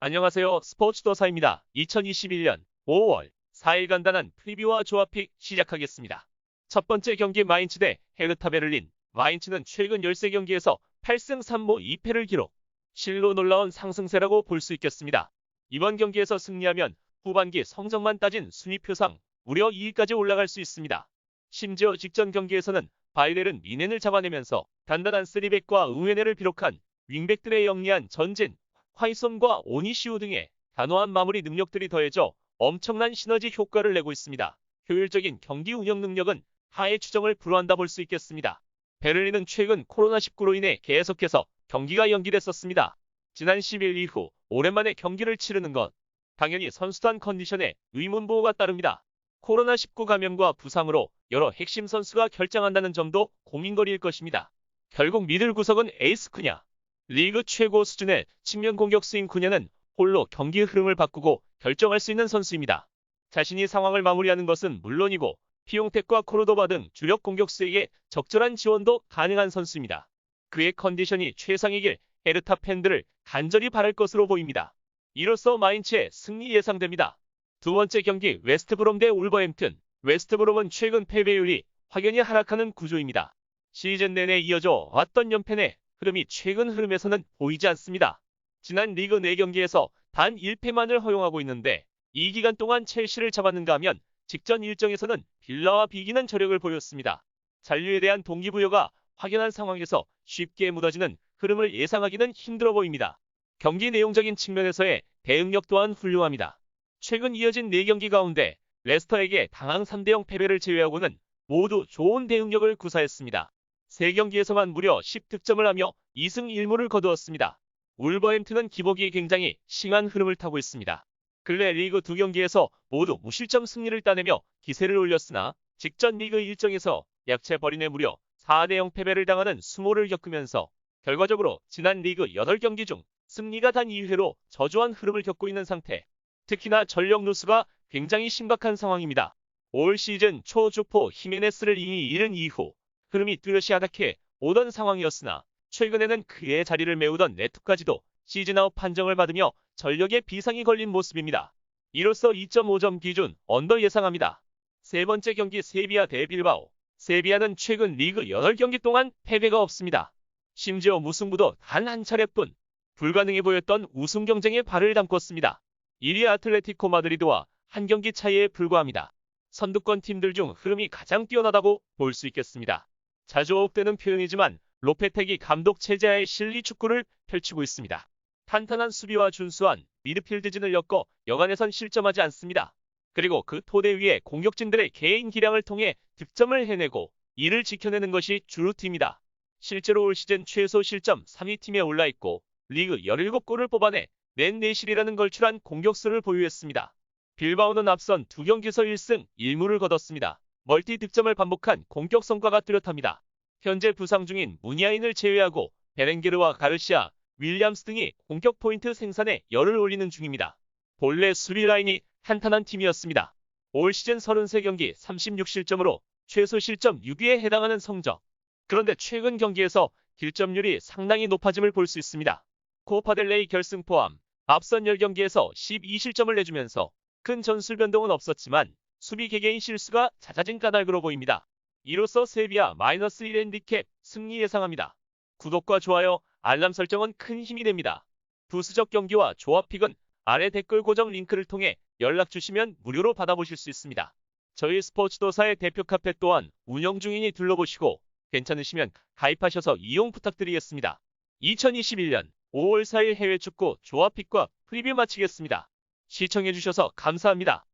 안녕하세요. 스포츠도사입니다. 2021년 5월 4일 간단한 프리뷰와 조합픽 시작하겠습니다. 첫 번째 경기 마인츠 대 헤르타 베를린. 마인츠는 최근 13경기에서 8승 3무 2패를 기록. 실로 놀라운 상승세라고 볼 수 있겠습니다. 이번 경기에서 승리하면 후반기 성적만 따진 순위표상 무려 2위까지 올라갈 수 있습니다. 심지어 직전 경기에서는 바이렐은 미넨을 잡아내면서 단단한 3백과 응웨네를 비롯한 윙백들의 영리한 전진, 화이손과 오니시우 등의 단호한 마무리 능력들이 더해져 엄청난 시너지 효과를 내고 있습니다. 효율적인 경기 운영 능력은 하의 추정을 불허한다 볼 수 있겠습니다. 베를린은 최근 코로나19로 인해 계속해서 경기가 연기됐었습니다. 지난 10일 이후 오랜만에 경기를 치르는 것, 당연히 선수단 컨디션에 의문부호가 따릅니다. 코로나19 감염과 부상으로 여러 핵심 선수가 결장한다는 점도 고민거리일 것입니다. 결국 미들 구석은 에이스 쿠냐. 리그 최고 수준의 측면 공격수인 쿠냐는 홀로 경기 흐름을 바꾸고 결정할 수 있는 선수입니다. 자신이 상황을 마무리하는 것은 물론이고 피용택과 코르도바 등 주력 공격수에게 적절한 지원도 가능한 선수입니다. 그의 컨디션이 최상이길 헤르타 팬들을 간절히 바랄 것으로 보입니다. 이로써 마인츠의 승리 예상됩니다. 두 번째 경기 웨스트브롬 대 울버햄튼. 웨스트브롬은 최근 패배율이 확연히 하락하는 구조입니다. 시즌 내내 이어져 왔던 연패의 흐름이 최근 흐름에서는 보이지 않습니다. 지난 리그 4경기에서 단 1패만을 허용하고 있는데 이 기간 동안 첼시를 잡았는가 하면 직전 일정에서는 빌라와 비기는 저력을 보였습니다. 잔류에 대한 동기부여가 확연한 상황에서 쉽게 무너지는 흐름을 예상하기는 힘들어 보입니다. 경기 내용적인 측면에서의 대응력 또한 훌륭합니다. 최근 이어진 4경기 가운데 레스터에게 당한 3대0 패배를 제외하고는 모두 좋은 대응력을 구사했습니다. 3경기에서만 무려 10득점을 하며 2승 1무를 거두었습니다. 울버햄튼은 기복이 굉장히 심한 흐름을 타고 있습니다. 근래 리그 2경기에서 모두 무실점 승리를 따내며 기세를 올렸으나 직전 리그 일정에서 약체 벌인에 무려 4대0 패배를 당하는 수모를 겪으면서 결과적으로 지난 리그 8경기 중 승리가 단 2회로 저조한 흐름을 겪고 있는 상태. 특히나 전력 누수가 굉장히 심각한 상황입니다. 올 시즌 초 주포 히메네스를 이미 잃은 이후 흐름이 뚜렷이 하락해 오던 상황이었으나 최근에는 그의 자리를 메우던 네투까지도 시즌아웃 판정을 받으며 전력에 비상이 걸린 모습입니다. 이로써 2.5점 기준 언더 예상합니다. 세 번째 경기 세비야 대 빌바오. 세비야는 최근 리그 8경기 동안 패배가 없습니다. 심지어 무승부도 단 한 차례뿐. 불가능해 보였던 우승 경쟁에 발을 담궜습니다. 1위 아틀레티코 마드리드와 한 경기 차이에 불과합니다. 선두권 팀들 중 흐름이 가장 뛰어나다고 볼 수 있겠습니다. 자주 어혹되는 표현이지만 로페테기 감독 체제하에 실리 축구를 펼치고 있습니다. 탄탄한 수비와 준수한 미드필드진을 엮어 여간에선 실점하지 않습니다. 그리고 그 토대 위에 공격진들의 개인 기량을 통해 득점을 해내고 이를 지켜내는 것이 주루팀이다. 실제로 올 시즌 최소 실점 3위 팀에 올라있고 리그 17골을 뽑아내 낸 내실이라는 걸출한 공격수를 보유했습니다. 빌바오는 앞선 2경기에서 1승 1무를 거뒀습니다. 멀티 득점을 반복한 공격 성과가 뚜렷합니다. 현재 부상 중인 무니아인을 제외하고 베렌게르와 가르시아, 윌리엄스 등이 공격 포인트 생산에 열을 올리는 중입니다. 본래 수비 라인이 탄탄한 팀이었습니다. 올 시즌 33경기 36실점으로 최소 실점 6위에 해당하는 성적. 그런데 최근 경기에서 딜점률이 상당히 높아짐을 볼 수 있습니다. 코파델레이 결승 포함 앞선 10경기에서 12실점을 내주면서 큰 전술 변동은 없었지만 수비 개개인 실수가 잦아진 까닭으로 보입니다. 이로써 세비야 -1 핸디캡 승리 예상합니다. 구독과 좋아요, 알람 설정은 큰 힘이 됩니다. 부수적 경기와 조합픽은 아래 댓글 고정 링크를 통해 연락 주시면 무료로 받아보실 수 있습니다. 저희 스포츠도사의 대표 카페 또한 운영 중이니 둘러보시고 괜찮으시면 가입하셔서 이용 부탁드리겠습니다. 2021년 5월 4일 해외 축구 조합픽과 프리뷰 마치겠습니다. 시청해주셔서 감사합니다.